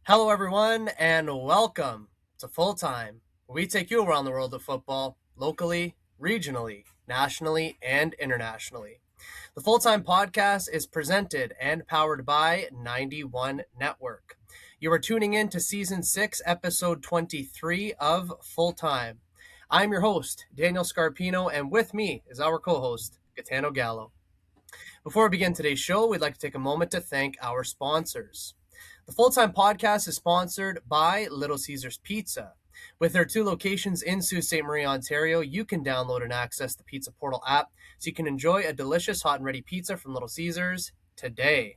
Hello, everyone, and welcome to Full Time, where we take you around the world of football, locally, regionally, nationally, and internationally. The Full Time podcast is presented and powered by 91 Network. You are tuning in to Season 6, Episode 23 of Full Time. I'm your host, Daniel Scarpino, and with me is our co host, Gitano Gallo. Before we begin today's show, we'd like to take a moment to thank our sponsors. The Full Time Podcast is sponsored by Little Caesars Pizza. With their two locations in Sault Ste. Marie, Ontario, you can download and access the Pizza Portal app so you can enjoy a delicious hot and ready pizza from Little Caesars today.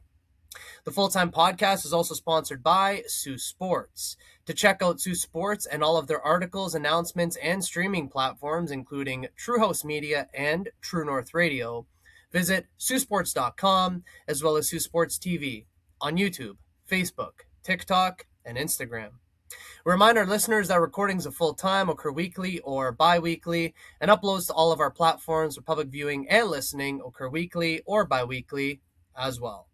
The Full Time Podcast is also sponsored by Sioux Sports. To check out Sioux Sports and all of their articles, announcements, and streaming platforms, including True House Media and True North Radio, visit SiouxSports.com as well as Sioux Sports TV on YouTube, Facebook, TikTok, and Instagram. We remind our listeners that recordings of Full Time occur weekly or bi-weekly, and uploads to all of our platforms for public viewing and listening occur weekly or bi-weekly as well.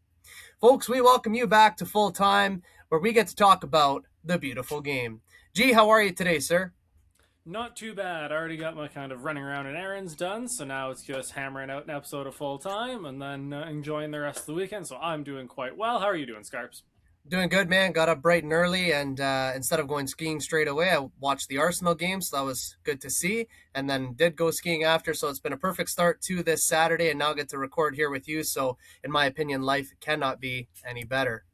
Folks, we welcome you back to Full Time, where we get to talk about the beautiful game. G, how are you today, sir? Not too bad. I already got my kind of running around and errands done, so now it's just hammering out an episode of Full Time and then enjoying the rest of the weekend. So I'm doing quite well. How are you doing, Scarps? Doing good, man. Got up bright and early, and instead of going skiing straight away, I watched the Arsenal game, so that was good to see. And then did go skiing after, so it's been a perfect start to this Saturday, and now get to record here with you. So, in my opinion, life cannot be any better.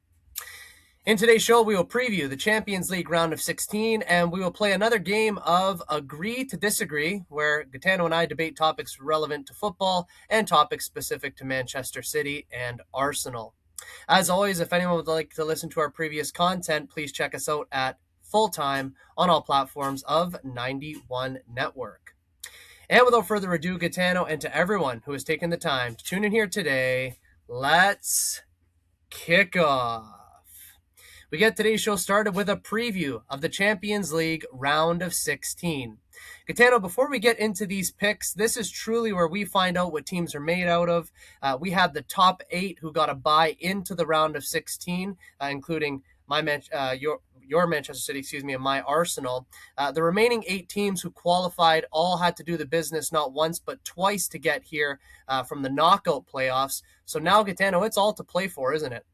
In today's show, we will preview the Champions League round of 16, and we will play another game of Agree to Disagree, where Gitano and I debate topics relevant to football and topics specific to Manchester City and Arsenal. As always, if anyone would like to listen to our previous content, please check us out at Full Time on all platforms of 91 Network. And without further ado, Gitano, and to everyone who has taken the time to tune in here today, let's kick off. We get today's show started with a preview of the Champions League round of 16. Gitano, before we get into these picks, this is truly where we find out what teams are made out of. We have the top 8 who got a bye into the round of 16, including your Manchester City, and my Arsenal. The remaining 8 teams who qualified all had to do the business not once but twice to get here from the knockout playoffs. So now, Gitano, it's all to play for, isn't it?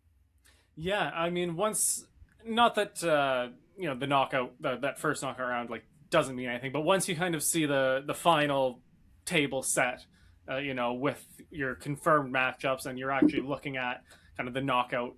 Yeah, I mean, once not that the knockout that first knockout round like doesn't mean anything, but once you kind of see the final table set, with your confirmed matchups, and you're actually looking at kind of the knockout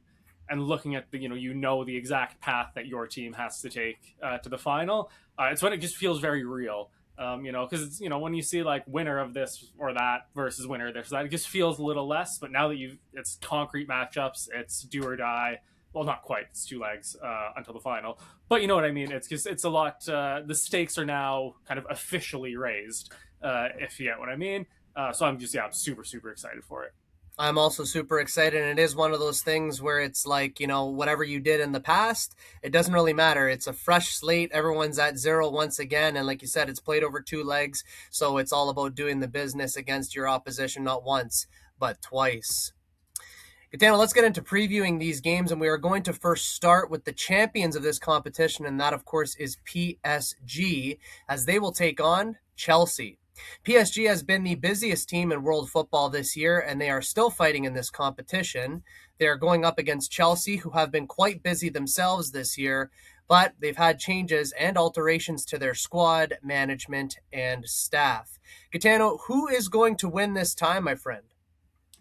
and looking at the exact path that your team has to take to the final. It's when it just feels very real. Because it's when you see like winner of this or that versus winner of this or that, it just feels a little less. But now that it's concrete matchups, it's do or die. Well, not quite. It's two legs until the final, but you know what I mean. It's a lot. The stakes are now kind of officially raised, if you get what I mean. So I'm super super excited for it. I'm also super excited, and it is one of those things where it's like, whatever you did in the past, it doesn't really matter. It's a fresh slate. Everyone's at zero once again, and like you said, it's played over two legs, so it's all about doing the business against your opposition, not once, but twice. Gitano, let's get into previewing these games, and we are going to first start with the champions of this competition, and that, of course, is PSG, as they will take on Chelsea. PSG has been the busiest team in world football this year, and they are still fighting in this competition. They are going up against Chelsea, who have been quite busy themselves this year, but they've had changes and alterations to their squad, management, and staff. Gitano, who is going to win this time, my friend?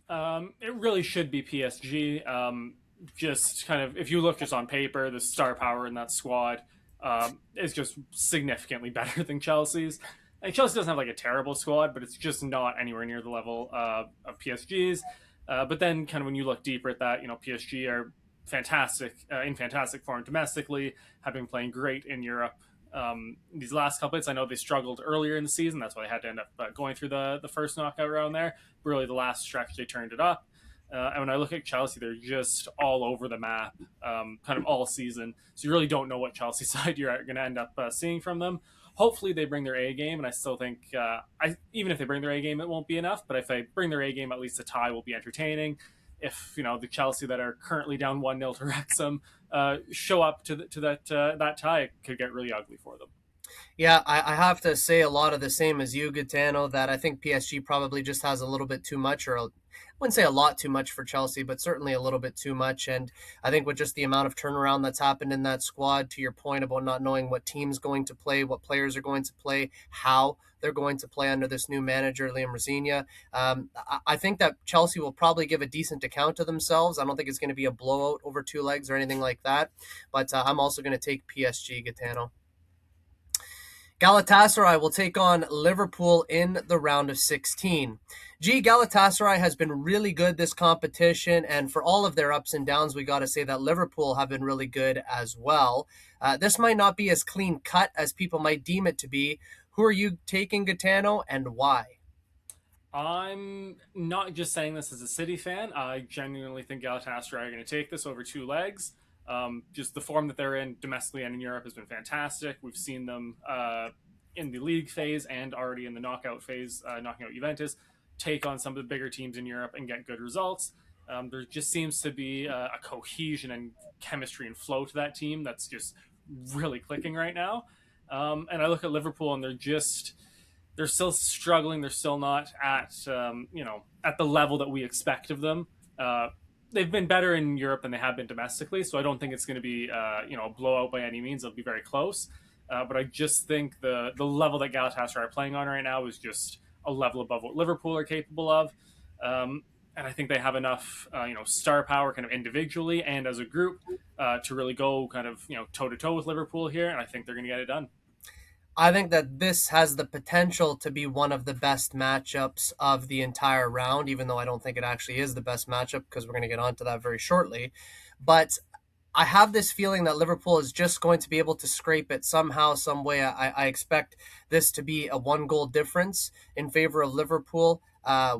It really should be PSG. Just kind of, if you look just on paper, the star power in that squad is just significantly better than Chelsea's. And Chelsea doesn't have like a terrible squad, but it's just not anywhere near the level of PSG's. But then, kind of when you look deeper at that, PSG are fantastic in fantastic form domestically, have been playing great in Europe. These last couple hits, I know they struggled earlier in the season. That's why they had to end up going through the first knockout round there. But really, the last stretch, they turned it up. And when I look at Chelsea, they're just all over the map, kind of all season. So you really don't know what Chelsea side you're going to end up seeing from them. Hopefully they bring their A game, and I still think even if they bring their A game, it won't be enough. But if they bring their A game, at least a tie will be entertaining. if the Chelsea that are currently down 1-0 to Wrexham show up to that tie, it could get really ugly for them. Yeah, I have to say a lot of the same as you, Gitano, that I think PSG probably just has a little bit too much, or I wouldn't say a lot too much for Chelsea, but certainly a little bit too much. And I think with just the amount of turnaround that's happened in that squad, to your point about not knowing what team's going to play, what players are going to play, how they're going to play under this new manager, Liam Rosenia, I think that Chelsea will probably give a decent account of themselves. I don't think it's going to be a blowout over two legs or anything like that. But I'm also going to take PSG, Gitano. Galatasaray will take on Liverpool in the round of 16. Galatasaray has been really good this competition, and for all of their ups and downs, we got to say that Liverpool have been really good as well. This might not be as clean cut as people might deem it to be. Who are you taking, Gitano, and why? I'm not just saying this as a City fan. I genuinely think Galatasaray are going to take this over two legs. Just the form that they're in domestically and in Europe has been fantastic. We've seen them in the league phase and already in the knockout phase, knocking out Juventus, take on some of the bigger teams in Europe and get good results. There just seems to be a cohesion and chemistry and flow to that team that's just really clicking right now. And I look at Liverpool and they're still struggling. They're still not at at the level that we expect of them. They've been better in Europe than they have been domestically, so I don't think it's going to be a blowout by any means. It'll be very close, but I just think the level that Galatasaray are playing on right now is just a level above what Liverpool are capable of. And I think they have enough, star power, kind of individually and as a group, to really go kind of toe to toe with Liverpool here. And I think they're going to get it done. I think that this has the potential to be one of the best matchups of the entire round, even though I don't think it actually is the best matchup because we're going to get onto that very shortly. But I have this feeling that Liverpool is just going to be able to scrape it somehow, some way. I expect this to be a one goal difference in favor of Liverpool.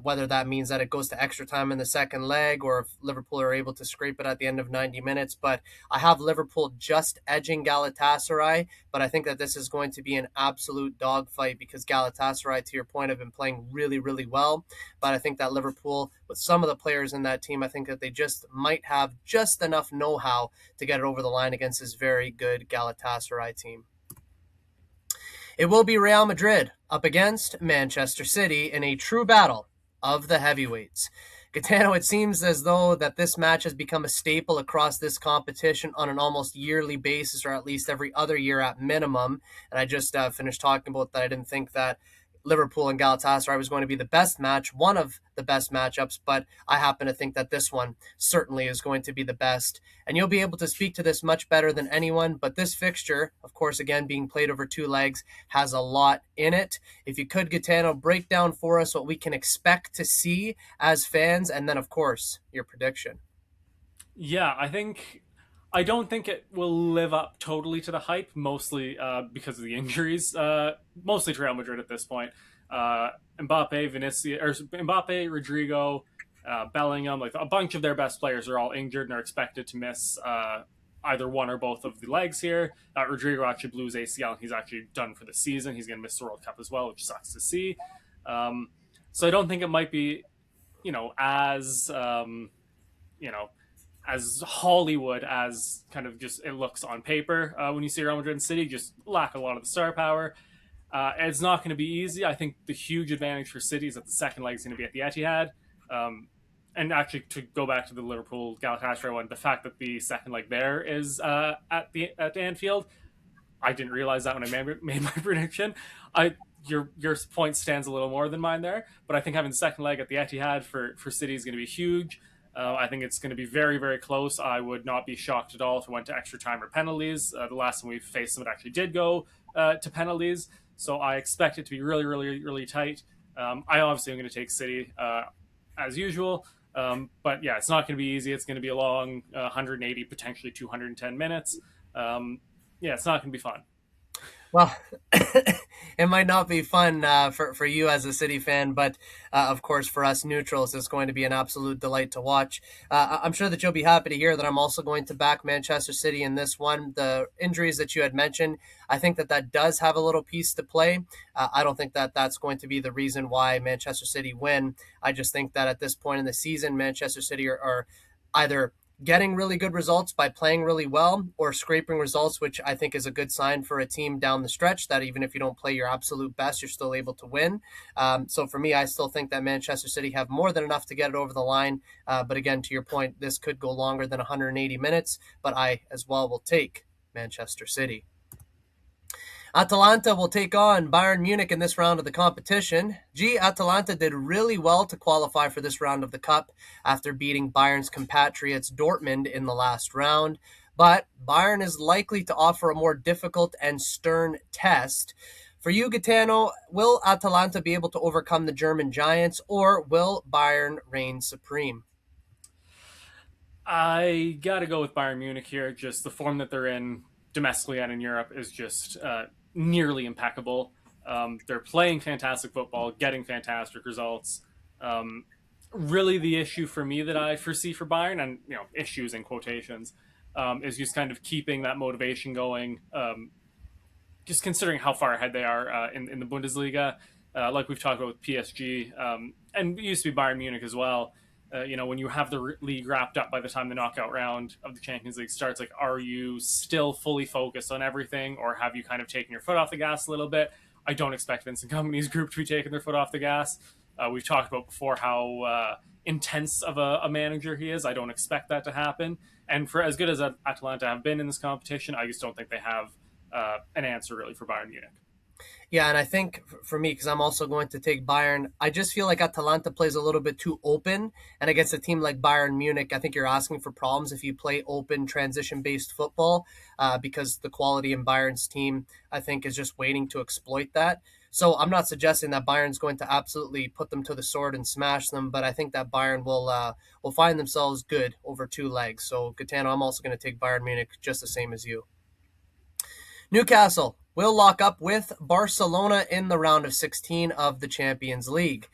Whether that means that it goes to extra time in the second leg or if Liverpool are able to scrape it at the end of 90 minutes. But I have Liverpool just edging Galatasaray, but I think that this is going to be an absolute dogfight because Galatasaray, to your point, have been playing really, really well. But I think that Liverpool, with some of the players in that team, I think that they just might have just enough know-how to get it over the line against this very good Galatasaray team. It will be Real Madrid up against Manchester City in a true battle of the heavyweights. Gitano, it seems as though that this match has become a staple across this competition on an almost yearly basis, or at least every other year at minimum. And I just finished talking about that. I didn't think that Liverpool and Galatasaray was going to be the best match, one of the best matchups, but I happen to think that this one certainly is going to be the best. And you'll be able to speak to this much better than anyone, but this fixture, of course, again, being played over two legs, has a lot in it. If you could, Gitano, break down for us what we can expect to see as fans, and then, of course, your prediction. Yeah, I don't think it will live up totally to the hype, mostly because of the injuries, mostly to Real Madrid at this point. Mbappe, Mbappe, Rodrigo, Bellingham, like a bunch of their best players are all injured and are expected to miss either one or both of the legs here. Rodrigo actually blew his ACL and he's actually done for the season. He's going to miss the World Cup as well, which sucks to see. So I don't think it might be, as you know, as Hollywood as kind of just it looks on paper when you see Real Madrid and City. Just lack a lot of the star power. It's not going to be easy. I think the huge advantage for City is that the second leg is going to be at the Etihad. And actually, to go back to the Liverpool Galatasaray one, the fact that the second leg there is at Anfield, I didn't realize that when I made my prediction. Your point stands a little more than mine there, but I think having the second leg at the Etihad for City is going to be huge. I think it's going to be very, very close. I would not be shocked at all if it went to extra time or penalties. The last time we faced them, it actually did go to penalties. So I expect it to be really, really, really tight. I obviously am going to take City as usual. But yeah, it's not going to be easy. It's going to be a long 180, potentially 210 minutes. Yeah, it's not going to be fun. Well, it might not be fun for you as a City fan, but of course for us neutrals, it's going to be an absolute delight to watch. I'm sure that you'll be happy to hear that I'm also going to back Manchester City in this one. The injuries that you had mentioned, I think that that does have a little piece to play. I don't think that that's going to be the reason why Manchester City win. I just think that at this point in the season, Manchester City are either getting really good results by playing really well or scraping results, which I think is a good sign for a team down the stretch that even if you don't play your absolute best, you're still able to win. So for me, I still think that Manchester City have more than enough to get it over the line. But again, to your point, this could go longer than 180 minutes, but I as well will take Manchester City. Atalanta will take on Bayern Munich in this round of the competition. Atalanta did really well to qualify for this round of the Cup after beating Bayern's compatriots Dortmund in the last round. But Bayern is likely to offer a more difficult and stern test. For you, Gitano, will Atalanta be able to overcome the German giants, or will Bayern reign supreme? I got to go with Bayern Munich here. Just the form that they're in domestically and in Europe is just nearly impeccable. They're playing fantastic football, getting fantastic results. Um, really, the issue for me that I foresee for Bayern, and issues in quotations, is just kind of keeping that motivation going. Just considering how far ahead they are in the Bundesliga, like we've talked about with PSG, and it used to be Bayern Munich as well. When you have the league wrapped up by the time the knockout round of the Champions League starts, like, are you still fully focused on everything, or have you kind of taken your foot off the gas a little bit? I don't expect Vincent Kompany's group to be taking their foot off the gas. We've talked about before how intense of a manager he is. I don't expect that to happen. And for as good as Atalanta have been in this competition, I just don't think they have an answer really for Bayern Munich. Yeah, and I think for me, because I'm also going to take Bayern, I just feel like Atalanta plays a little bit too open. And against a team like Bayern Munich, I think you're asking for problems if you play open, transition based football, because the quality in Bayern's team, I think, is just waiting to exploit that. So I'm not suggesting that Bayern's going to absolutely put them to the sword and smash them, but I think that Bayern will find themselves good over two legs. So Gitano, I'm also going to take Bayern Munich just the same as you. Newcastle will lock up with Barcelona in the round of 16 of the Champions League.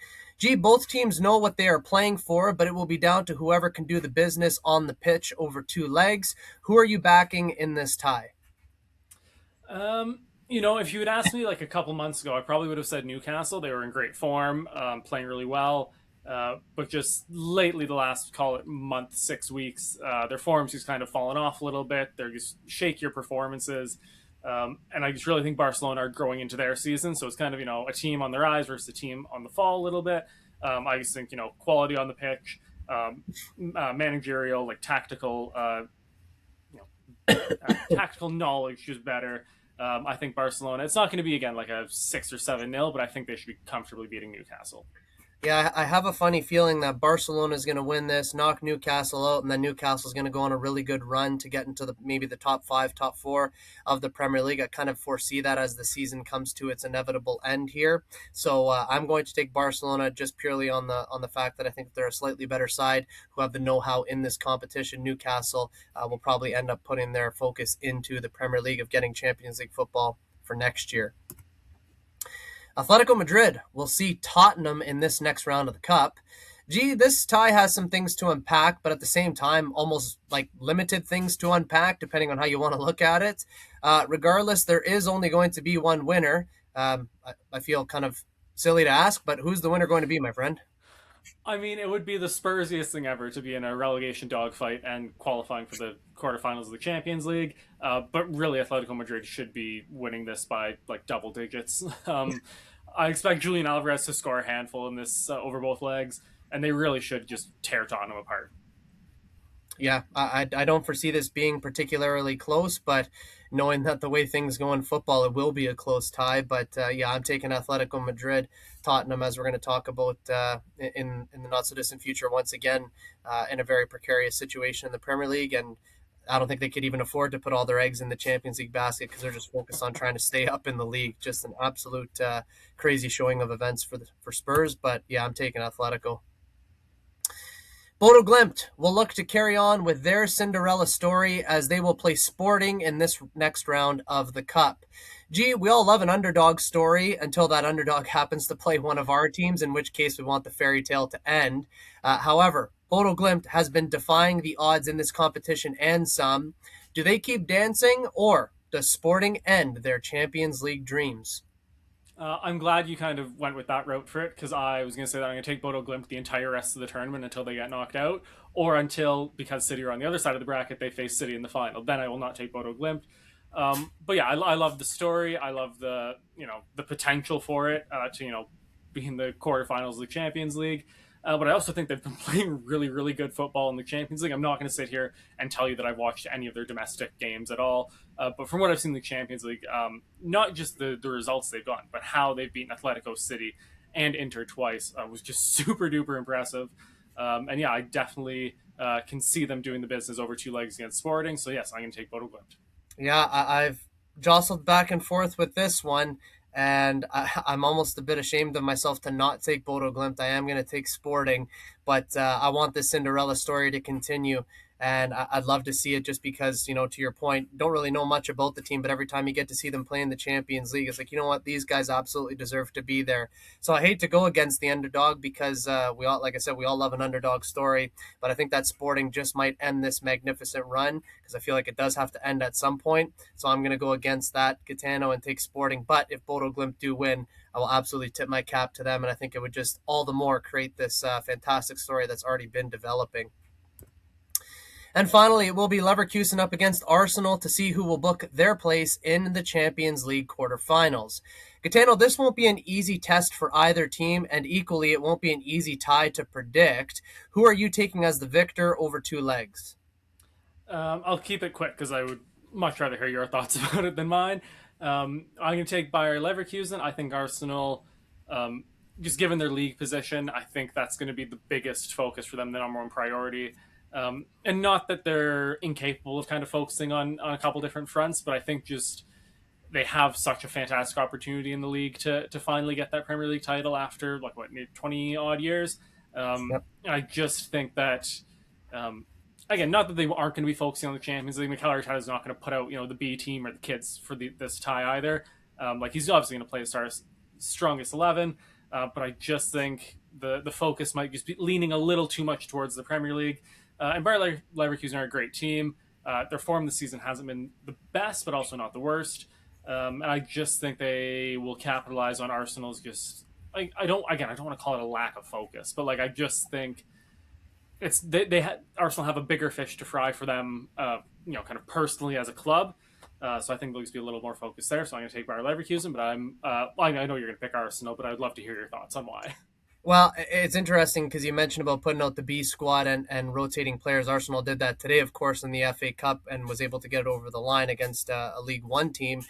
Both teams know what they are playing for, but it will be down to whoever can do the business on the pitch over two legs. Who are you backing in this tie? If you had asked me like a couple months ago, I probably would have said Newcastle. They were in great form, playing really well. But just lately, the last, call it month, 6 weeks, their form's just kind of fallen off a little bit. They're just shakier performances. And I just really think Barcelona are growing into their season. So it's kind of, a team on the rise versus a team on the fall a little bit. I just think, quality on the pitch, managerial, like tactical knowledge is better. I think Barcelona, it's not going to be, again, like a 6 or 7-0, but I think they should be comfortably beating Newcastle. Yeah, I have a funny feeling that Barcelona is going to win this, knock Newcastle out, and then Newcastle is going to go on a really good run to get into maybe the top five, top four of the Premier League. I kind of foresee that as the season comes to its inevitable end here. So I'm going to take Barcelona just purely on the fact that I think they're a slightly better side who have the know-how in this competition. Newcastle will probably end up putting their focus into the Premier League of getting Champions League football for next year. Atletico Madrid will see Tottenham in this next round of the Cup. This tie has some things to unpack, but at the same time, almost like limited things to unpack, depending on how you want to look at it. Regardless, there is only going to be one winner. I feel kind of silly to ask, but who's the winner going to be, my friend? I mean, it would be the Spursiest thing ever to be in a relegation dogfight and qualifying for the quarterfinals of the Champions League. But really, Atletico Madrid should be winning this by like double digits. I expect Julian Alvarez to score a handful in this over both legs, and they really should just tear Tottenham apart. Yeah, I don't foresee this being particularly close, but knowing that the way things go in football, it will be a close tie. But yeah, I'm taking Atletico Madrid, Tottenham, as we're going to talk about in the not so distant future once again, in a very precarious situation in the Premier League, and I don't think they could even afford to put all their eggs in the Champions League basket because they're just focused on trying to stay up in the league. Just an absolute crazy showing of events for Spurs. But yeah, I'm taking Atletico. Bodo Glimt will look to carry on with their Cinderella story as they will play Sporting in this next round of the Cup. Gee, we all love an underdog story until that underdog happens to play one of our teams, in which case we want the fairy tale to end. However, Bodo Glimt has been defying the odds in this competition and some. Do they keep dancing, or does Sporting end their Champions League dreams? I'm glad you kind of went with that route for it because I was going to say that I'm going to take Bodo Glimt the entire rest of the tournament until they get knocked out, or until, because City are on the other side of the bracket, they face City in the final. Then I will not take Bodo Glimt. But yeah, I love the story. I love the potential for it to be in the quarterfinals of the Champions League. But I also think they've been playing really, really good football in the Champions League. I'm not going to sit here and tell you that I've watched any of their domestic games at all. But from what I've seen in the Champions League, not just the results they've gotten, but how they've beaten Atletico City and Inter twice was just super duper impressive. And yeah, I definitely can see them doing the business over two legs against Sporting. So yes, I'm going to take Bodo Glimt. Yeah, I've jostled back and forth with this one, and I'm almost a bit ashamed of myself to not take Bodo Glimt. I am going to take Sporting, but I want this Cinderella story to continue, and I'd love to see it just because, to your point, don't really know much about the team, but every time you get to see them play in the Champions League, it's like, you know what, these guys absolutely deserve to be there. So I hate to go against the underdog because we all, like I said, we all love an underdog story, but I think that Sporting just might end this magnificent run because I feel like it does have to end at some point. So I'm going to go against that, Gitano, and take Sporting. But if Bodo Glimt do win, I will absolutely tip my cap to them, and I think it would just all the more create this fantastic story that's already been developing. And finally, it will be Leverkusen up against Arsenal to see who will book their place in the Champions League quarterfinals. Gitano, this won't be an easy test for either team, and equally, it won't be an easy tie to predict. Who are you taking as the victor over two legs? I'll keep it quick because I would much rather hear your thoughts about it than mine. I'm going to take Bayer Leverkusen. I think Arsenal, just given their league position, I think that's going to be the biggest focus for them, the number one priority. And not that they're incapable of kind of focusing on a couple different fronts, but I think just they have such a fantastic opportunity in the league to finally get that Premier League title after 20 odd years. Yep. I just think that again, not that they aren't going to be focusing on the Champions League. Mikel Arteta is not going to put out the B team or the kids for this tie either. He's obviously going to play the strongest 11, but I just think the focus might just be leaning a little too much towards the Premier League. And Bayer Leverkusen are a great team. Their form this season hasn't been the best, but also not the worst. And I just think they will capitalize on Arsenal's just. I don't want to call it a lack of focus, but I just think Arsenal have a bigger fish to fry for them, kind of personally as a club. So I think there'll just be a little more focus there. So I'm going to take Bayer Leverkusen, but I know you're going to pick Arsenal, but I'd love to hear your thoughts on why. Well, it's interesting because you mentioned about putting out the B squad and rotating players. Arsenal did that today, of course, in the FA Cup and was able to get it over the line against a League One team.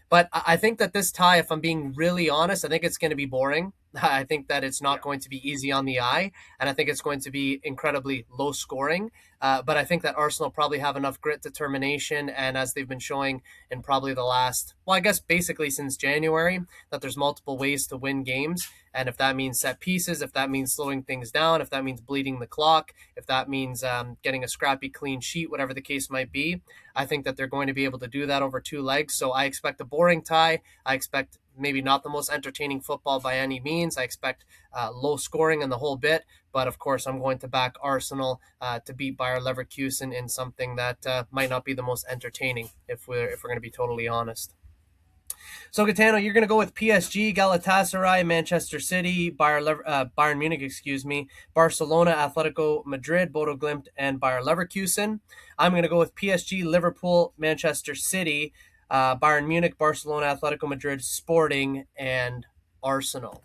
But I think that this tie, if I'm being really honest, I think it's going to be boring. I think that it's not going to be easy on the eye, and I think it's going to be incredibly low scoring. But I think that Arsenal probably have enough grit, determination, and as they've been showing in probably the last, well, I guess basically since January, that there's multiple ways to win games. And if that means set pieces, if that means slowing things down, if that means bleeding the clock, if that means getting a scrappy clean sheet, whatever the case might be, I think that they're going to be able to do that over two legs. So I expect a boring tie. I expect maybe not the most entertaining football by any means. I expect low scoring in the whole bit. But of course, I'm going to back Arsenal to beat Bayer Leverkusen in something that might not be the most entertaining, if we're going to be totally honest. So, Gitano, you're going to go with PSG, Galatasaray, Manchester City, Bayern Munich, Barcelona, Atletico Madrid, Bodo Glimt, and Bayer Leverkusen. I'm going to go with PSG, Liverpool, Manchester City, Bayern Munich, Barcelona, Atletico Madrid, Sporting, and Arsenal.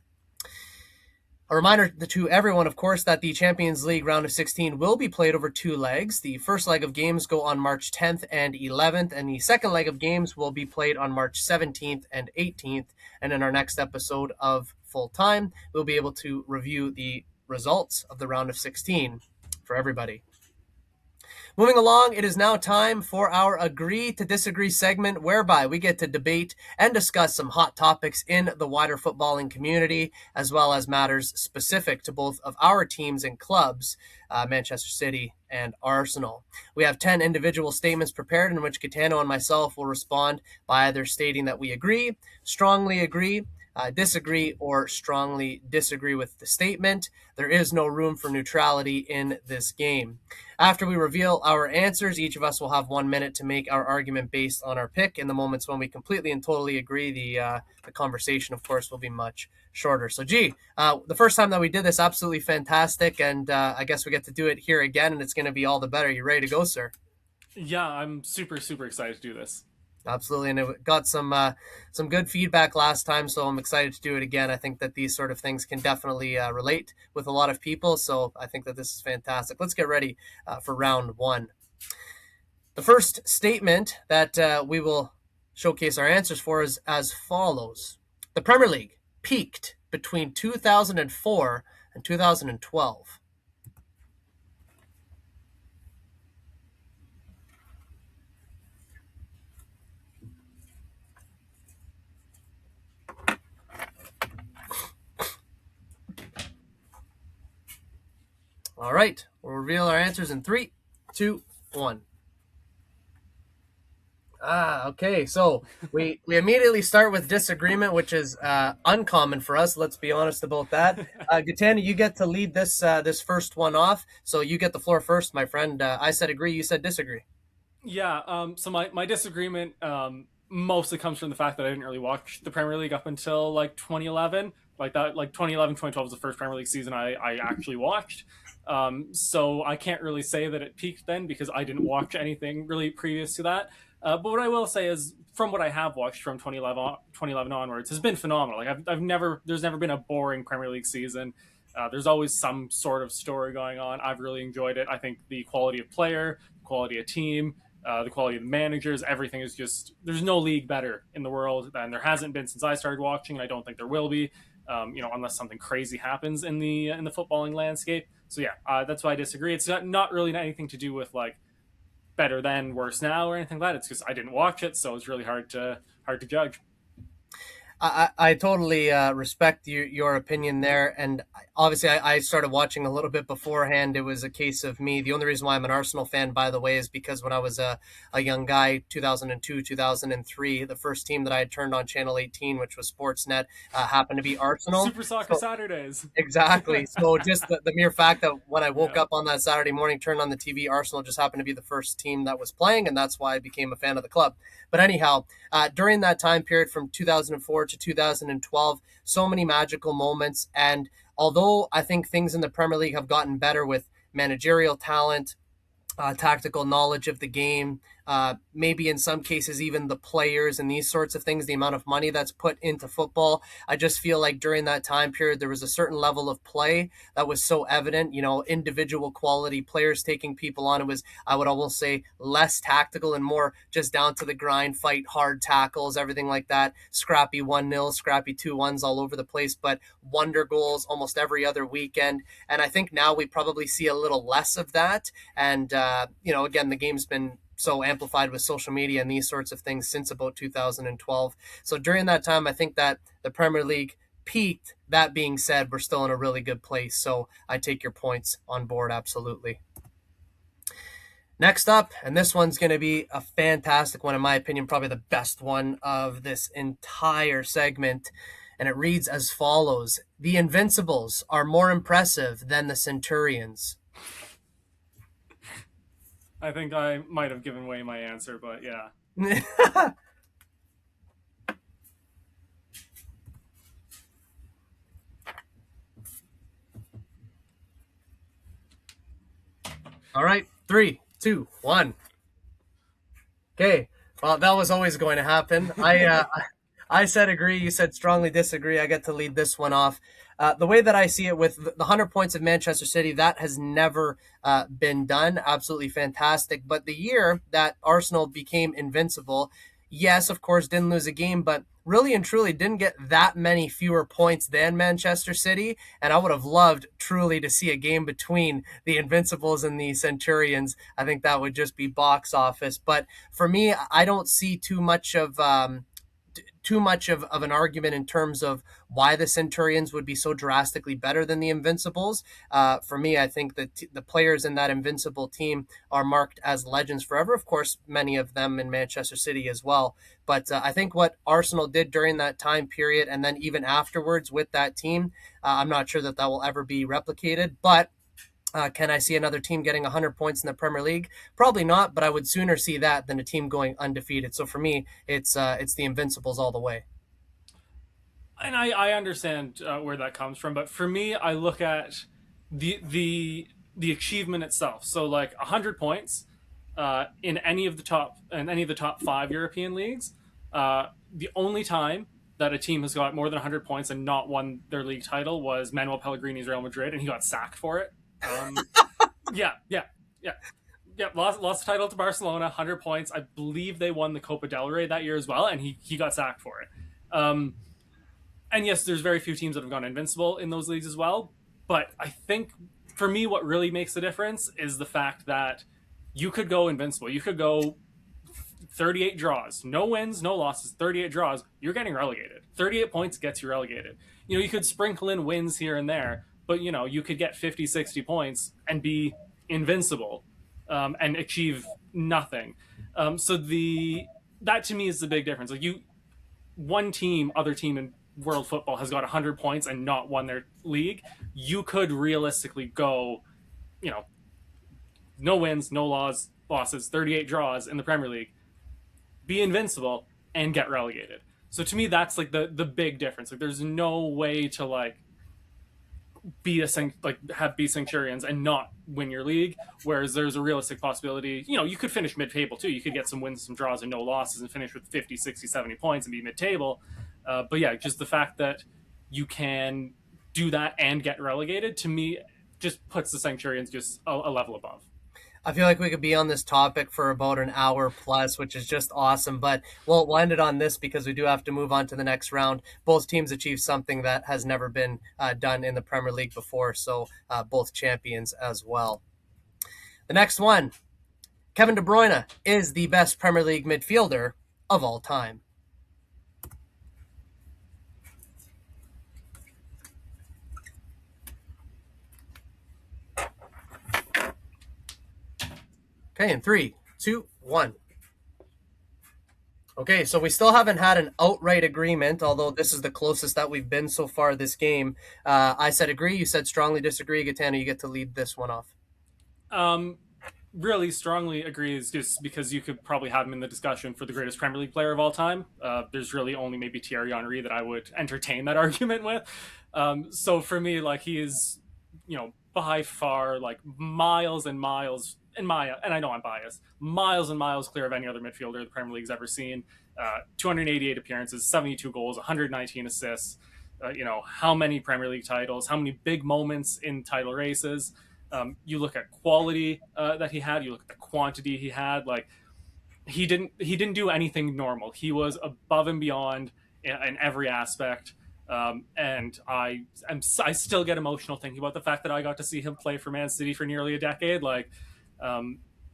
A reminder to everyone, of course, that the Champions League round of 16 will be played over two legs. The first leg of games go on March 10th and 11th, and the second leg of games will be played on March 17th and 18th. And in our next episode of Full Time, we'll be able to review the results of the round of 16 for everybody. Moving along, it is now time for our Agree to Disagree segment, whereby we get to debate and discuss some hot topics in the wider footballing community, as well as matters specific to both of our teams and clubs, Manchester City and Arsenal. We have 10 individual statements prepared in which Gitano and myself will respond by either stating that we agree, strongly agree, disagree, or strongly disagree with the statement. There is no room for neutrality in this game. After we reveal our answers, each of us will have 1 minute to make our argument based on our pick. In the moments when we completely and totally agree, the conversation, of course, will be much shorter. So, the first time that we did this, absolutely fantastic, and I guess we get to do it here again, and it's going to be all the better. You ready to go, sir? Yeah, I'm super, super excited to do this. Absolutely, and it got some good feedback last time, so I'm excited to do it again. I think that these sort of things can definitely relate with a lot of people, so I think that this is fantastic. Let's get ready for round one. The first statement that we will showcase our answers for is as follows. The Premier League peaked between 2004 and 2012. All right, we'll reveal our answers in 3, 2, 1. Okay. So we immediately start with disagreement, which is uncommon for us. Let's be honest about that. Gitana, you get to lead this first one off. So you get the floor first, my friend. I said agree. You said disagree. Yeah, so my disagreement mostly comes from the fact that I didn't really watch the Premier League up until like 2011. Like 2011, 2012 was the first Premier League season I actually watched. So I can't really say that it peaked then because I didn't watch anything really previous to that. But what I will say is, from what I have watched from 2011 onwards, has been phenomenal. Like there's never been a boring Premier League season. There's always some sort of story going on. I've really enjoyed it. I think the quality of player, quality of team, the quality of the managers, everything is just, there's no league better in the world, and there hasn't been since I started watching, and I don't think there will be, unless something crazy happens in the footballing landscape. So yeah, that's why I disagree. It's not really anything to do with like better than, worse now, or anything like that. It's because I didn't watch it, so it's really hard to judge. I totally respect your opinion there. And obviously, I started watching a little bit beforehand. It was a case of me. The only reason why I'm an Arsenal fan, by the way, is because when I was a young guy, 2002, 2003, the first team that I had turned on Channel 18, which was Sportsnet, happened to be Arsenal. Super Soccer Saturdays. Exactly. So just the mere fact that when I woke Yeah. up on that Saturday morning, turned on the TV, Arsenal just happened to be the first team that was playing, and that's why I became a fan of the club. But anyhow, during that time period from 2004 to 2012, so many magical moments. And although I think things in the Premier League have gotten better with managerial talent, tactical knowledge of the game, maybe in some cases even the players and these sorts of things, the amount of money that's put into football. I just feel like during that time period, there was a certain level of play that was so evident, individual quality players taking people on. It was, I would almost say, less tactical and more just down to the grind, fight, hard tackles, everything like that. Scrappy 1-0, scrappy 2-1s all over the place, but wonder goals almost every other weekend. And I think now we probably see a little less of that. And, again, the game's been so amplified with social media and these sorts of things since about 2012. So during that time, I think that the Premier League peaked. That being said, we're still in a really good place. So I take your points on board, absolutely. Next up, and this one's going to be a fantastic one, in my opinion, probably the best one of this entire segment. And it reads as follows. The Invincibles are more impressive than the Centurions. I think I might have given away my answer, but yeah. All right, 3, 2, 1. Okay, well, that was always going to happen. I said agree. You said strongly disagree. I get to lead this one off. The way that I see it with the 100 points of Manchester City, that has never been done. Absolutely fantastic. But the year that Arsenal became invincible, yes, of course, didn't lose a game, but really and truly didn't get that many fewer points than Manchester City. And I would have loved truly to see a game between the Invincibles and the Centurions. I think that would just be box office. But for me, I don't see too much of an argument in terms of why the Centurions would be so drastically better than the Invincibles. For me, I think that the players in that Invincible team are marked as legends forever. Of course, many of them in Manchester City as well. But I think what Arsenal did during that time period and then even afterwards with that team, I'm not sure that that will ever be replicated. But can I see another team getting 100 points in the Premier League? Probably not, but I would sooner see that than a team going undefeated. So for me, it's the Invincibles all the way. And I understand where that comes from, but for me, I look at the achievement itself. So like 100 points in any of the top five European leagues. The only time that a team has got more than 100 points and not won their league title was Manuel Pellegrini's Real Madrid, and he got sacked for it. Yeah, yeah, yeah. Yeah, lost the title to Barcelona, 100 points. I believe they won the Copa del Rey that year as well, and he got sacked for it. Um, and yes, there's very few teams that have gone invincible in those leagues as well. But I think for me, what really makes the difference is the fact that you could go invincible. You could go 38 draws, no wins, no losses, 38 draws. You're getting relegated. 38 points gets you relegated. You could sprinkle in wins here and there, but you could get 50, 60 points and be invincible and achieve nothing. So that to me is the big difference. Like other team in world football has got 100 points and not won their league. You could realistically go, you know, no wins, no losses, 38 draws in the Premier League, be invincible and get relegated. So to me, that's like the big difference. Like, there's no way to like beat Centurions and not win your league. Whereas there's a realistic possibility, you could finish mid-table too. You could get some wins, some draws, and no losses, and finish with 50, 60, 70 points and be mid-table. But yeah, just the fact that you can do that and get relegated, to me, just puts the Centurions just a level above. I feel like we could be on this topic for about an hour plus, which is just awesome. But we'll end it on this because we do have to move on to the next round. Both teams achieved something that has never been done in the Premier League before, so both champions as well. The next one, Kevin De Bruyne is the best Premier League midfielder of all time. Okay, in 3, 2, 1. Okay, so we still haven't had an outright agreement, although this is the closest that we've been so far this game. I said agree, you said strongly disagree. Gitano, you get to lead this one off. Um, Really strongly agrees, just because you could probably have him in the discussion for the greatest Premier League player of all time. There's really only maybe Thierry Henry that I would entertain that argument with. So for me, like, he is, by far, like, miles and miles, and I know I'm biased, miles and miles clear of any other midfielder the Premier League's ever seen. 288 appearances, 72 goals, 119 assists. How many Premier League titles, how many big moments in title races. You look at quality that he had. You look at the quantity he had. Like, he didn't do anything normal. He was above and beyond in every aspect. And I still get emotional thinking about the fact that I got to see him play for Man City for nearly a decade. Like,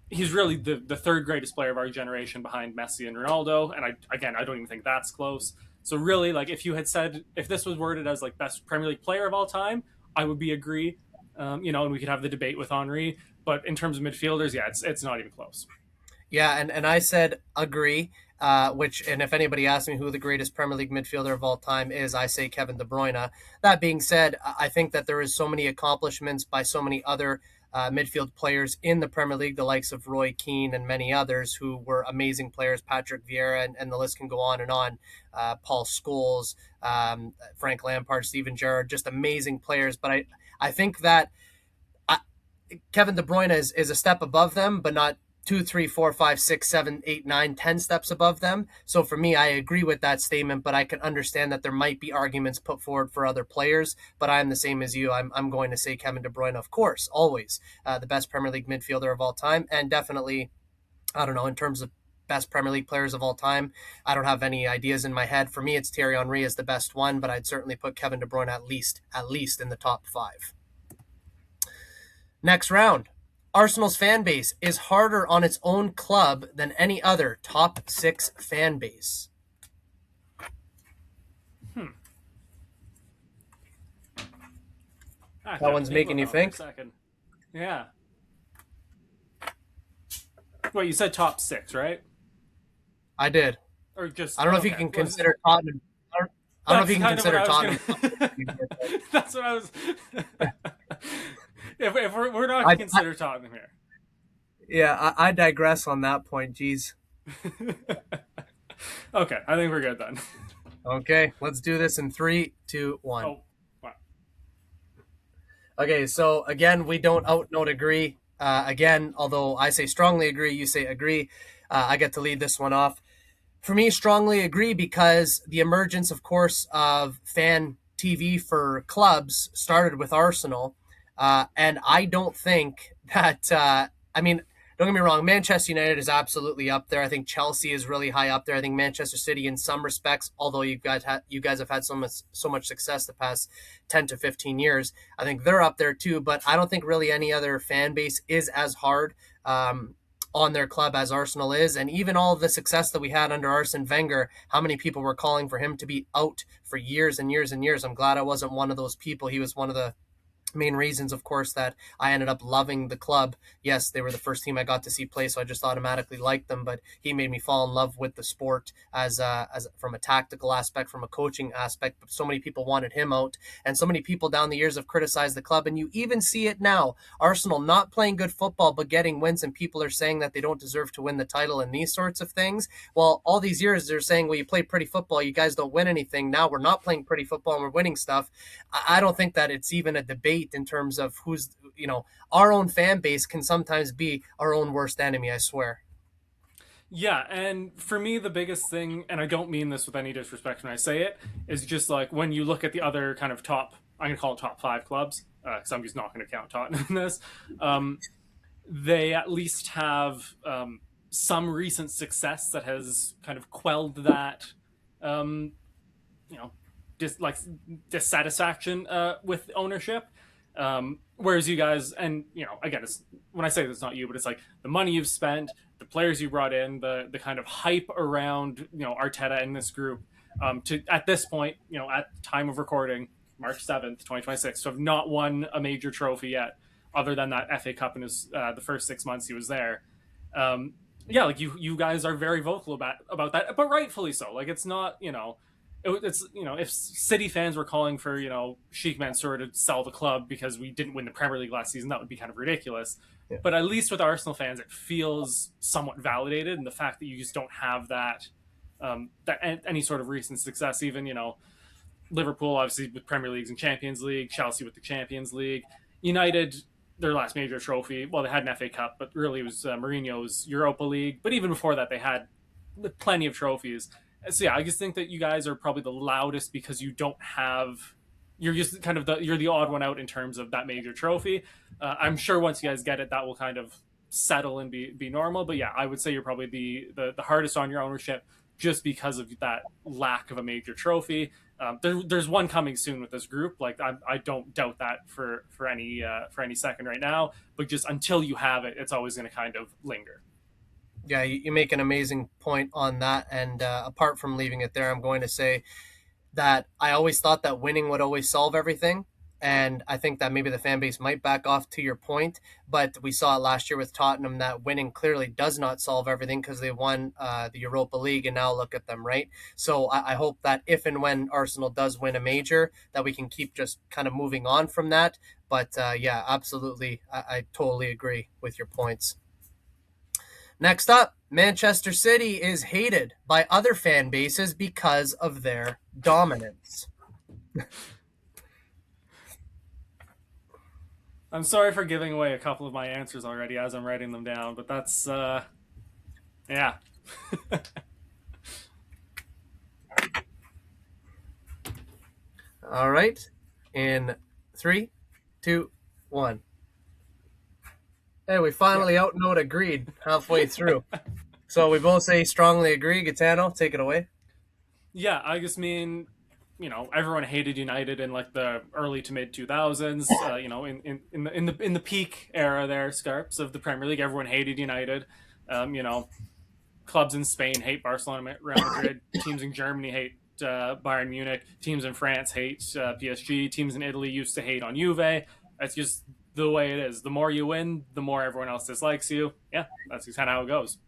he's really the third greatest player of our generation behind Messi and Ronaldo. And I don't even think that's close. So really, like, if this was worded as like best Premier League player of all time, I would be agree. And we could have the debate with Henry. But in terms of midfielders, yeah, it's not even close. Yeah, and I said agree. And if anybody asks me who the greatest Premier League midfielder of all time is, I say Kevin De Bruyne. That being said, I think that there is so many accomplishments by so many other midfield players in the Premier League, the likes of Roy Keane and many others who were amazing players, Patrick Vieira, and the list can go on and on. Paul Scholes, Frank Lampard, Steven Gerrard, just amazing players. But I think that Kevin De Bruyne is a step above them, but not 2, 3, 4, 5, 6, 7, 8, 9, 10 steps above them. So for me, I agree with that statement, but I can understand that there might be arguments put forward for other players. But I'm the same as you. I'm going to say Kevin De Bruyne, of course, always the best Premier League midfielder of all time, and definitely, I don't know, in terms of best Premier League players of all time. I don't have any ideas in my head. For me, it's Thierry Henry is the best one, but I'd certainly put Kevin De Bruyne at least in the top 5. Next round. Arsenal's fan base is harder on its own club than any other top 6 fan base. I That one's making you think? For a second. Yeah. Wait, you said top 6, right? I did. Or just I don't know if okay. you can consider Tottenham. I don't know if you can consider Tottenham. That's what I was. if we're not going to consider Tottenham here. Yeah, I digress on that point. Jeez. Okay, I think we're good then. Okay, let's do this in 3, 2, 1. Oh, wow. Okay, so again, we don't out-note agree. Again, although I say strongly agree, you say agree. I get to lead this one off. For me, strongly agree because the emergence, of course, of fan TV for clubs started with Arsenal. And I don't think that, don't get me wrong, Manchester United is absolutely up there. I think Chelsea is really high up there. I think Manchester City in some respects, although you guys have had so much success the past 10 to 15 years, I think they're up there too. But I don't think really any other fan base is as hard on their club as Arsenal is. And even all of the success that we had under Arsene Wenger, how many people were calling for him to be out for years and years and years. I'm glad I wasn't one of those people. He was one of the main reasons, of course, that I ended up loving the club. Yes, they were the first team I got to see play, so I just automatically liked them. But he made me fall in love with the sport as from a tactical aspect, from a coaching aspect. But so many people wanted him out, and so many people down the years have criticized the club. And you even see it now: Arsenal not playing good football but getting wins, and people are saying that they don't deserve to win the title and these sorts of things. Well, all these years they're saying, well, you play pretty football, you guys don't win anything. Now we're not playing pretty football and we're winning stuff. I don't think that it's even a debate in terms of who's, our own fan base can sometimes be our own worst enemy, I swear. Yeah, and for me, the biggest thing, and I don't mean this with any disrespect when I say it, is just like when you look at the other kind of top, I'm going to call it top 5 clubs, because I'm just not going to count Tottenham in this. They at least have some recent success that has kind of quelled that, dissatisfaction with ownership. Whereas you guys, and again, it's, when I say it's not you, but it's like the money you've spent, the players you brought in, the kind of hype around Arteta and this group, to at this point, at time of recording, March 7th, 2026, to have not won a major trophy yet, other than that FA Cup in his the first 6 months he was there. Like you guys are very vocal about that, but rightfully so. Like it's not it's if City fans were calling for Sheikh Mansour to sell the club because we didn't win the Premier League last season, that would be kind of ridiculous. Yeah. But at least with Arsenal fans, it feels somewhat validated, and the fact that you just don't have that any sort of recent success, even Liverpool obviously with Premier Leagues and Champions League, Chelsea with the Champions League, United their last major trophy. Well, they had an FA Cup, but really it was Mourinho's Europa League. But even before that, they had plenty of trophies. So yeah, I just think that you guys are probably the loudest because you don't have. You're just kind of you're the odd one out in terms of that major trophy. I'm sure once you guys get it, that will kind of settle and be normal. But yeah, I would say you're probably the hardest on your ownership just because of that lack of a major trophy. There's one coming soon with this group. Like I don't doubt that for any second right now. But just until you have it, it's always going to kind of linger. Yeah, you make an amazing point on that. And apart from leaving it there, I'm going to say that I always thought that winning would always solve everything. And I think that maybe the fan base might back off to your point. But we saw it last year with Tottenham that winning clearly does not solve everything because they won the Europa League and now look at them, right? So I hope that if and when Arsenal does win a major, that we can keep just kind of moving on from that. But yeah, absolutely. I totally agree with your points. Next up, Manchester City is hated by other fan bases because of their dominance. I'm sorry for giving away a couple of my answers already as I'm writing them down, but that's, yeah. All right. In 3, 2, 1. Hey, we finally out-note agreed halfway through. So we both say strongly agree. Gitano, take it away. Yeah, I just mean, everyone hated United in like the early to mid 2000s. In the peak era there, Scarps of the Premier League, everyone hated United. Clubs in Spain hate Barcelona, Real Madrid. Teams in Germany hate Bayern Munich. Teams in France hate PSG. Teams in Italy used to hate on Juve. That's just the way it is. The more you win, the more everyone else dislikes you. Yeah, that's kind of how it goes.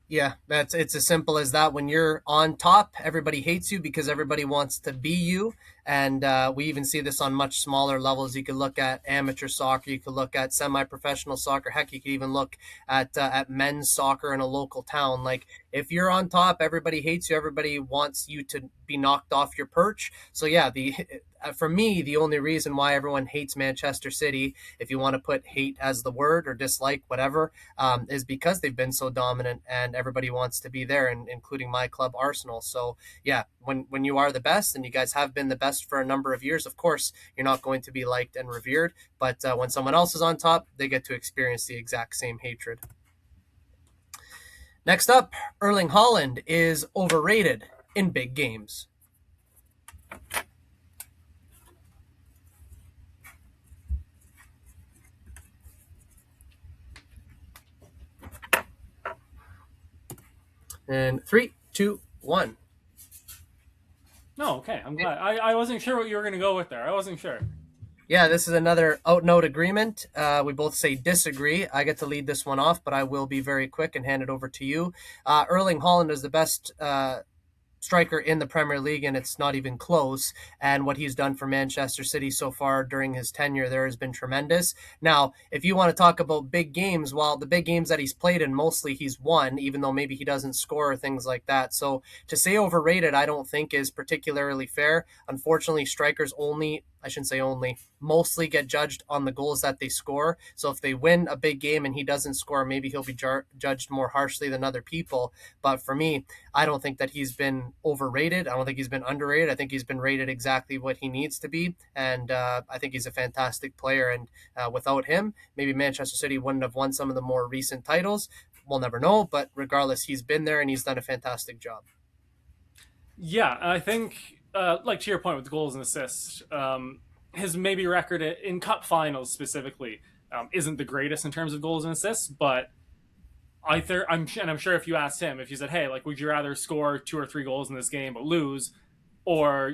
Yeah, it's as simple as that. When you're on top, everybody hates you because everybody wants to be you. And we even see this on much smaller levels. You could look at amateur soccer, you could look at semi-professional soccer. Heck, you could even look at men's soccer in a local town. Like if you're on top, everybody hates you. Everybody wants you to be knocked off your perch. So yeah, the for me, the only reason why everyone hates Manchester City, if you want to put hate as the word or dislike, whatever, is because they've been so dominant and everybody wants to be there, and including my club, Arsenal. So yeah, when you are the best, and you guys have been the best for a number of years, of course you're not going to be liked and revered. But when someone else is on top, they get to experience the exact same hatred. Next up, Erling Haaland is overrated in big games. And three, two, one. No, okay, I'm glad. I wasn't sure what you were going to go with there. I wasn't sure. Yeah, this is another out note agreement. We both say disagree. I get to lead this one off, but I will be very quick and hand it over to you. Erling Haaland is the best striker in the Premier League, and it's not even close. And what he's done for Manchester City so far during his tenure there has been tremendous. Now, if you want to talk about big games, well, the big games that he's played in, mostly he's won, even though maybe he doesn't score or things like that. So to say overrated, I don't think is particularly fair. Unfortunately, strikers only, I shouldn't say only, mostly get judged on the goals that they score. So if they win a big game and he doesn't score, maybe he'll be judged more harshly than other people. But for me, I don't think that he's been overrated. I don't think he's been underrated. I think he's been rated exactly what he needs to be. And I think he's a fantastic player. And without him, maybe Manchester City wouldn't have won some of the more recent titles. We'll never know. But regardless, he's been there and he's done a fantastic job. Yeah, I think, like to your point with goals and assists, his maybe record in cup finals specifically isn't the greatest in terms of goals and assists, but I'm sure if you asked him, if you said, "Hey, like, would you rather score 2 or 3 goals in this game but lose, or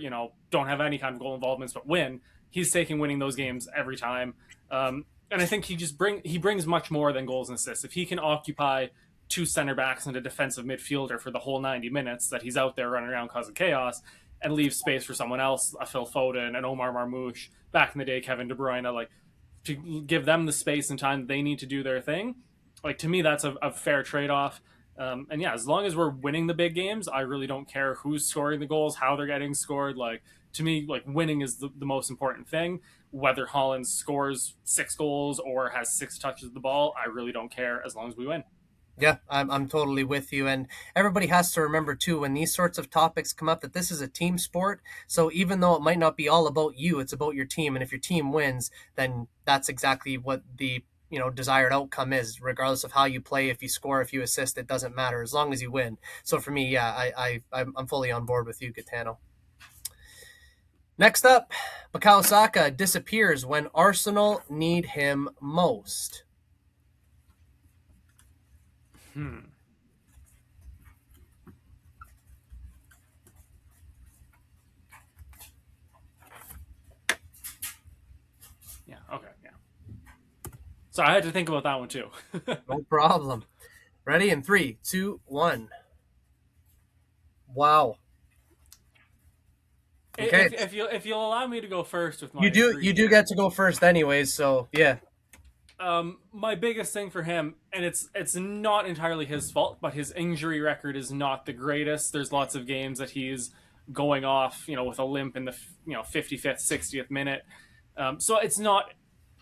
don't have any kind of goal involvements but win?" He's taking winning those games every time. And I think he brings much more than goals and assists. If he can occupy two center backs and a defensive midfielder for the whole 90 minutes that he's out there running around causing chaos, and leave space for someone else, a Phil Foden, an Omar Marmoush, back in the day, Kevin De Bruyne, like to give them the space and time they need to do their thing. Like to me, that's a fair trade off. And yeah, as long as we're winning the big games, I really don't care who's scoring the goals, how they're getting scored. Like to me, like winning is the most important thing. Whether Holland scores 6 goals or has 6 touches of the ball, I really don't care as long as we win. Yeah, I'm totally with you. And everybody has to remember, too, when these sorts of topics come up, that this is a team sport. So even though it might not be all about you, it's about your team. And if your team wins, then that's exactly what the desired outcome is, regardless of how you play. If you score, if you assist, it doesn't matter as long as you win. So for me, yeah, I'm fully on board with you, Gitano. Next up, Bukayo Saka disappears when Arsenal need him most. Hmm. Yeah. Okay. Yeah. So I had to think about that one too. No problem. Ready in three, two, one. Wow. Okay. If you'll allow me to go first with You my do three you do here, get to go first anyways, so yeah. my biggest thing for him, and it's not entirely his fault, but his injury record is not the greatest. There's lots of games that he's going off, with a limp in the 55th, 60th minute. So it's not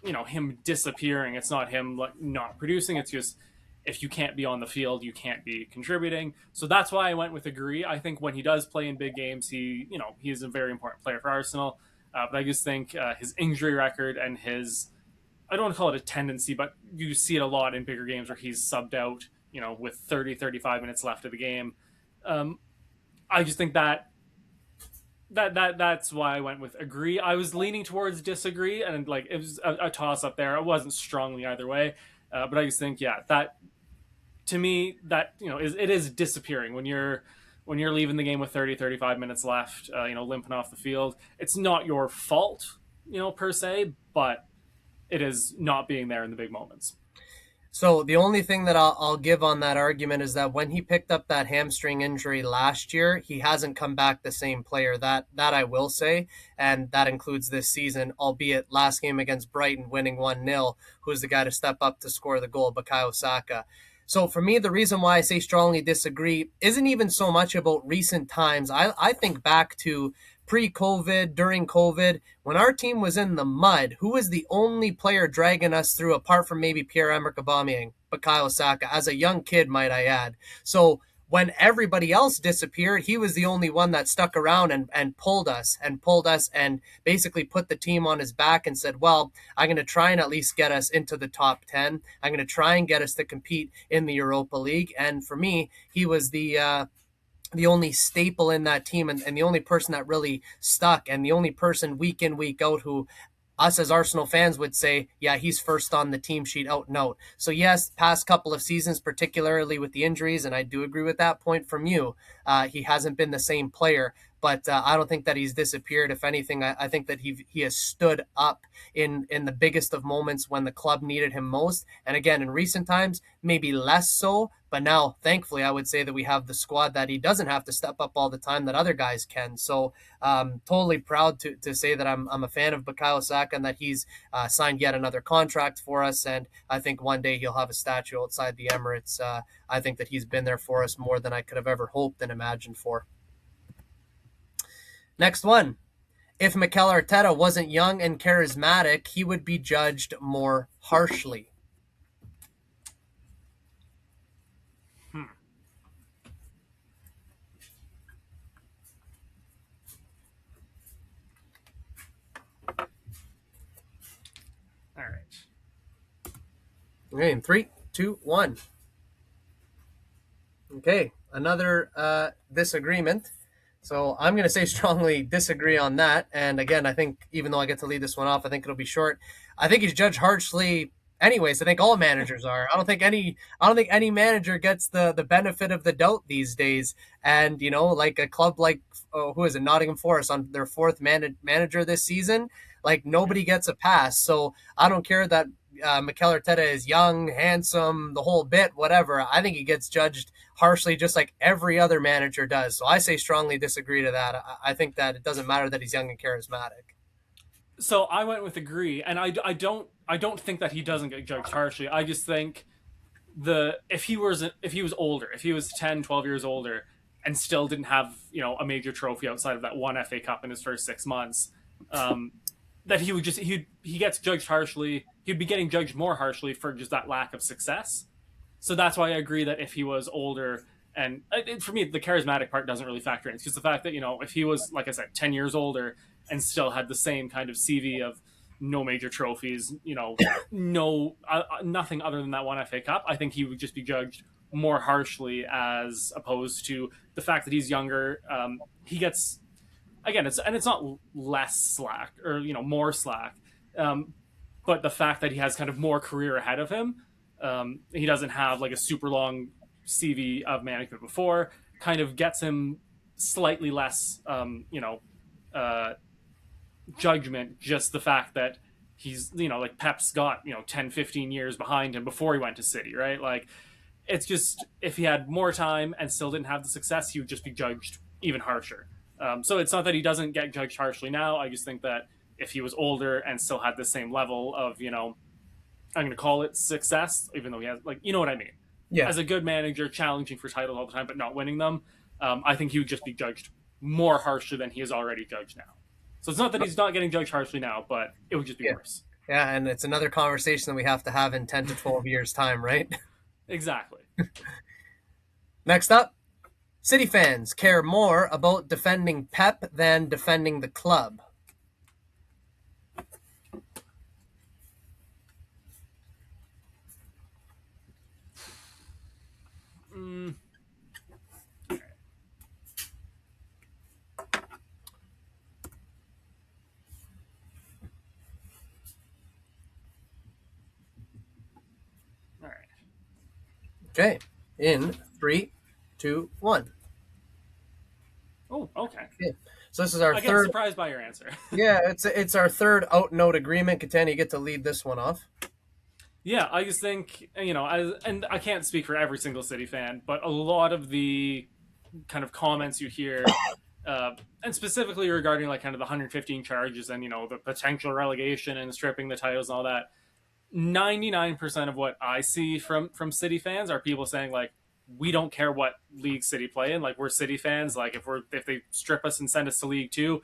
him disappearing. It's not him like not producing. It's just if you can't be on the field, you can't be contributing. So that's why I went with agree. I think when he does play in big games, he is a very important player for Arsenal. But I just think his injury record and his, I don't want to call it a tendency, but you see it a lot in bigger games where he's subbed out, with 30, 35 minutes left of the game. Um, I just think that's why I went with agree. I was leaning towards disagree, and like it was a toss up there. It wasn't strongly either way, but I just think that to me that it is disappearing when you're leaving the game with 30, 35 minutes left, limping off the field. It's not your fault, per se, but it is not being there in the big moments. So the only thing that I'll give on that argument is that when he picked up that hamstring injury last year, he hasn't come back the same player. That I will say, and that includes this season, albeit last game against Brighton, winning 1-0, who's the guy to step up to score the goal, Bukayo Saka. So for me, the reason why I say strongly disagree isn't even so much about recent times. I think back to pre-COVID, during COVID, when our team was in the mud, who was the only player dragging us through apart from maybe Pierre-Emerick Aubameyang, Bukayo Saka, as a young kid, might I add. So when everybody else disappeared, he was the only one that stuck around and pulled us and basically put the team on his back and said, well, I'm going to try and at least get us into the top 10. I'm going to try and get us to compete in the Europa League. And for me, he was the only staple in that team and the only person that really stuck and the only person week in, week out who us as Arsenal fans would say, yeah, he's first on the team sheet out and out. So yes, past couple of seasons, particularly with the injuries, and I do agree with that point from you, he hasn't been the same player. But I don't think that he's disappeared. If anything, I think that he has stood up in the biggest of moments when the club needed him most. And again, in recent times, maybe less so. But now, thankfully, I would say that we have the squad that he doesn't have to step up all the time that other guys can. So totally proud to say that I'm a fan of Bukayo Saka and that he's signed yet another contract for us. And I think one day he'll have a statue outside the Emirates. I think that he's been there for us more than I could have ever hoped and imagined for. Next one. If Mikel Arteta wasn't young and charismatic, he would be judged more harshly. All right. Okay, in 3, 2, 1. Okay, another disagreement. So I'm going to say strongly disagree on that. And again, I think even though I get to lead this one off, I think it'll be short. I think he's judged harshly. Anyways, I think all managers are. I don't think any manager gets the benefit of the doubt these days. And like a club like who is it, Nottingham Forest on their fourth manager this season, like nobody gets a pass. So I don't care that Mikel Arteta is young, handsome, the whole bit, whatever. I think he gets judged harshly just like every other manager does. So I say strongly disagree to that. I think that it doesn't matter that he's young and charismatic. So I went with agree, and I don't think that he doesn't get judged harshly. I just think if he was older, if he was 10, 12 years older and still didn't have a major trophy outside of that one FA Cup in his first 6 months, that he would just he gets judged harshly. He'd be getting judged more harshly for just that lack of success. So that's why I agree that if he was older, and for me, the charismatic part doesn't really factor in. It's just the fact that, if he was, like I said, 10 years older and still had the same kind of CV of no major trophies, no nothing other than that one FA Cup, I think he would just be judged more harshly as opposed to the fact that he's younger. He gets, again, it's not less slack or, more slack, but the fact that he has kind of more career ahead of him. He doesn't have like a super long CV of management before, kind of gets him slightly less, judgment. Just the fact that he's, like Pep's got, 10, 15 years behind him before he went to City, right? Like, it's just, if he had more time and still didn't have the success, he would just be judged even harsher. So it's not that he doesn't get judged harshly now. I just think that if he was older and still had the same level of, I'm going to call it success, even though he has, like, you know what I mean? Yeah. As a good manager, challenging for titles all the time, but not winning them, I think he would just be judged more harshly than he is already judged now. So it's not that he's not getting judged harshly now, but it would just be worse. Yeah, and it's another conversation that we have to have in 10 to 12 years' time, right? Exactly. Next up, City fans care more about defending Pep than defending the club. Okay, in three, two, one. Oh, okay. Okay, so this is our Again, third. surprised by your answer. Yeah, it's our third out and out agreement. Katana, you get to lead this one off. Yeah, I just think and I can't speak for every single City fan, but a lot of the kind of comments you hear, uh, and specifically regarding like kind of the 115 charges and the potential relegation and stripping the titles and all that. 99% of what I see from City fans are people saying like, we don't care what league City play in, like we're City fans. Like if they strip us and send us to League Two,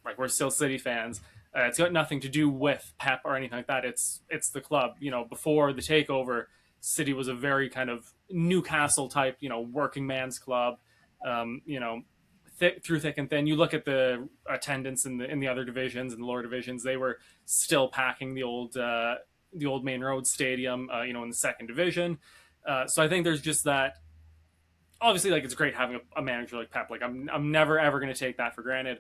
like we're still City fans. It's got nothing to do with Pep or anything like that. It's the club. Before the takeover, City was a very kind of Newcastle type, working man's club. Through thick and thin. You look at the attendance in the other divisions and the lower divisions; they were still packing the old Main Road Stadium, in the second division. So I think there's just that. Obviously, like it's great having a manager like Pep. Like I'm never ever going to take that for granted.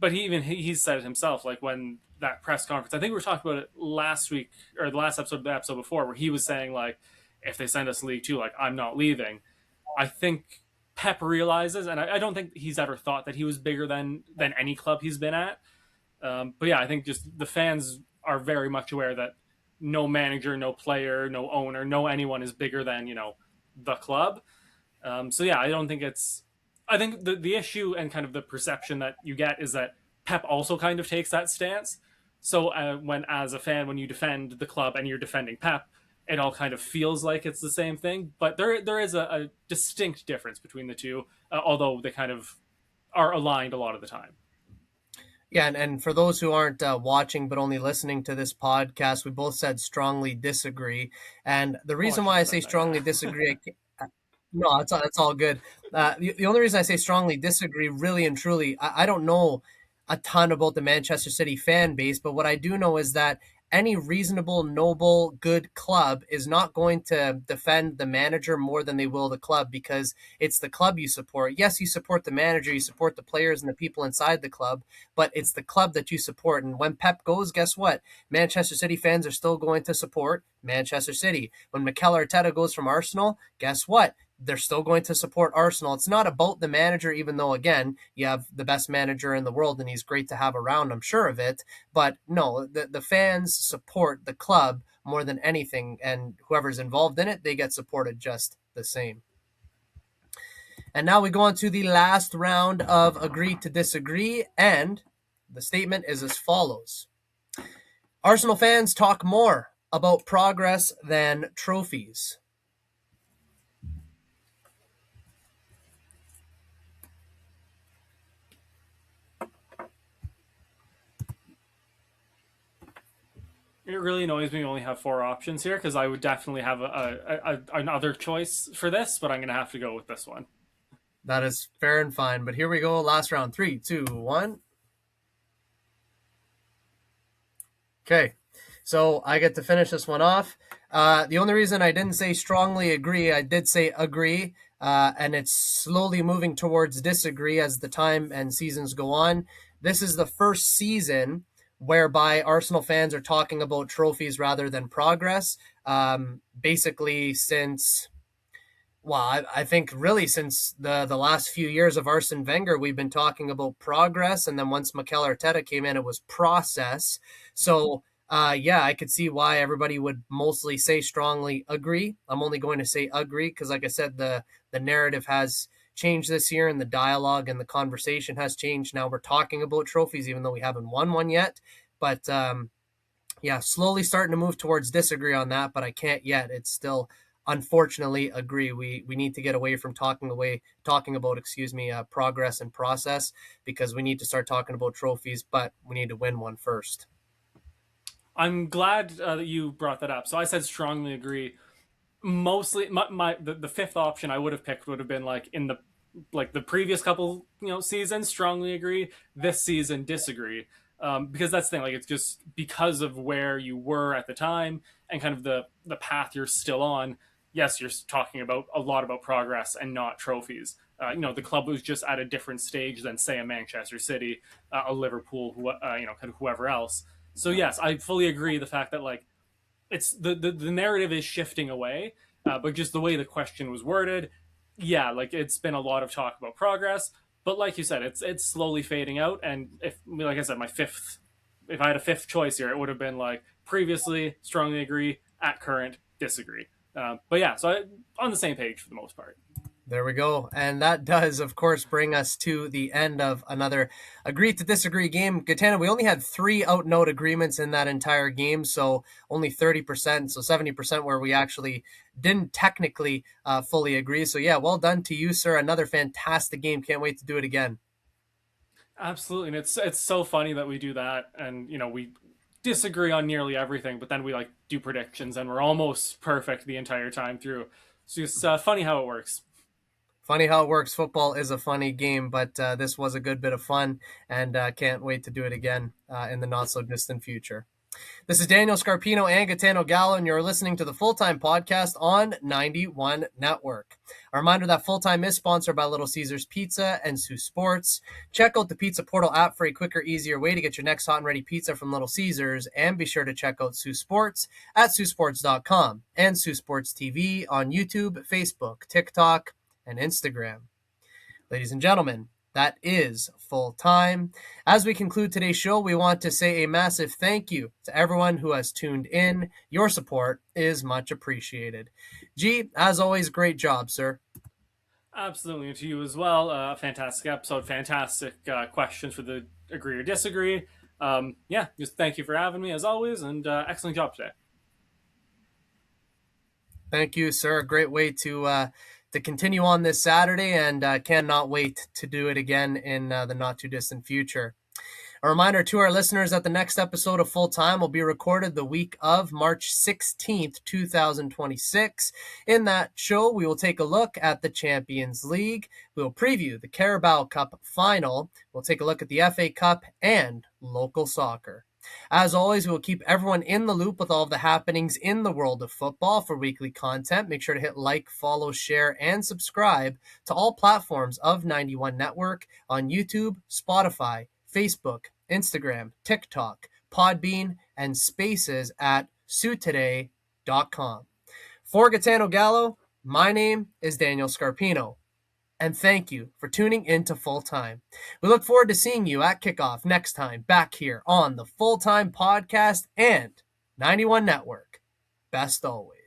But he said it himself. Like when that press conference, I think we were talking about it last week or the last episode, the episode before, where he was saying like, if they send us League Two, like I'm not leaving. I think Pep realizes, and I don't think he's ever thought that he was bigger than any club he's been at. But yeah, I think just the fans are very much aware that no manager, no player, no owner, no anyone is bigger than the club. So yeah, I don't think it's. I think the issue and kind of the perception that you get is that Pep also kind of takes that stance. So when as a fan, when you defend the club and you're defending Pep, it all kind of feels like it's the same thing. But there is a distinct difference between the two, although they kind of are aligned a lot of the time. Yeah, and for those who aren't watching but only listening to this podcast, we both said strongly disagree. And the Oh, I reason should why have I said say that. Yeah. strongly disagree, no, it's all good. The only reason I say strongly disagree, really and truly, I don't know a ton about the Manchester City fan base, but what I do know is that any reasonable, noble, good club is not going to defend the manager more than they will the club because it's the club you support. Yes, you support the manager, you support the players and the people inside the club, but it's the club that you support. And when Pep goes, guess what? Manchester City fans are still going to support Manchester City. When Mikel Arteta goes from Arsenal, guess what? They're still going to support Arsenal. It's not about the manager, even though, again, you have the best manager in the world and he's great to have around, I'm sure of it. But no, the fans support the club more than anything. And whoever's involved in it, they get supported just the same. And now we go on to the last round of agree to disagree. And the statement is as follows: Arsenal fans talk more about progress than trophies. It really annoys me we only have four options here because I would definitely have another choice for this, but I'm going to have to go with this one. That is fair and fine. But here we go. Last round. Three, two, one. Okay. So I get to finish this one off. The only reason I didn't say strongly agree, I did say agree, and it's slowly moving towards disagree as the time and seasons go on. This is the first season whereby Arsenal fans are talking about trophies rather than progress. Basically, since well, I think really since the last few years of Arsene Wenger, we've been talking about progress, and then once Mikel Arteta came in, it was process. So, yeah, I could see why everybody would mostly say strongly agree. I'm only going to say agree because, like I said, the narrative has changed this year, and the dialogue and the conversation has changed. Now we're talking about trophies, even though we haven't won one yet. But yeah, slowly starting to move towards disagree on that, but I can't yet. It's still unfortunately agree. We need to get away from talking about progress and process because we need to start talking about trophies, but we need to win one first. I'm glad that you brought that up. So I said strongly agree. Mostly, the fifth option I would have picked would have been like the previous couple seasons. Strongly agree. This season disagree. Because that's the thing. Like it's just because of where you were at the time and kind of the path you're still on. Yes, you're talking about a lot about progress and not trophies. The club was just at a different stage than say a Manchester City, a Liverpool, kind of whoever else. So yes, I fully agree. The fact that like it's the narrative is shifting away, but just the way the question was worded, yeah, like it's been a lot of talk about progress, but like you said, it's slowly fading out. And if, like I said, if I had a fifth choice here, it would have been like previously strongly agree, at current disagree. But yeah, so on the same page for the most part. There we go. And that does, of course, bring us to the end of another agree to disagree game. Gitano, we only had 3 out and out agreements in that entire game, so only 30%, so 70% where we actually didn't technically fully agree. So, yeah, well done to you, sir. Another fantastic game. Can't wait to do it again. Absolutely, and it's so funny that we do that, and we disagree on nearly everything, but then we like do predictions, and we're almost perfect the entire time through. So it's funny how it works. Funny how it works. Football is a funny game, but this was a good bit of fun, and can't wait to do it again in the not so distant future. This is Daniel Scarpino and Gitano Gallo, and you're listening to the Full Time Podcast on 91 Network. A reminder that Full Time is sponsored by Little Caesars Pizza and Sioux Sports. Check out the Pizza Portal app for a quicker, easier way to get your next hot and ready pizza from Little Caesars, and be sure to check out Sioux Sports at SiouxSports.com and Sioux Sports TV on YouTube, Facebook, TikTok, and Instagram. Ladies and gentlemen, that is Full Time. As we conclude today's show, we want to say a massive thank you to everyone who has tuned in. Your support is much appreciated. G, as always, great job, sir. Absolutely, and to you as well. Fantastic episode, fantastic questions for the agree or disagree. Yeah, just thank you for having me as always, and excellent job today. Thank you, sir. A great way to continue on this Saturday, and cannot wait to do it again in the not too distant future. A reminder to our listeners that the next episode of Full Time will be recorded the week of March 16th, 2026. In that show, we will take a look at the Champions League. We will preview the Carabao Cup final. We'll take a look at the FA Cup and local soccer. As always, we will keep everyone in the loop with all of the happenings in the world of football. For weekly content, make sure to hit like, follow, share, and subscribe to all platforms of 91 Network on YouTube, Spotify, Facebook, Instagram, TikTok, Podbean, and Spaces at SiouxToday.com. For Gitano Gallo, my name is Daniel Scarpino, and thank you for tuning in to Full Time. We look forward to seeing you at kickoff next time back here on the Full Time Podcast and 91 Network. Best always.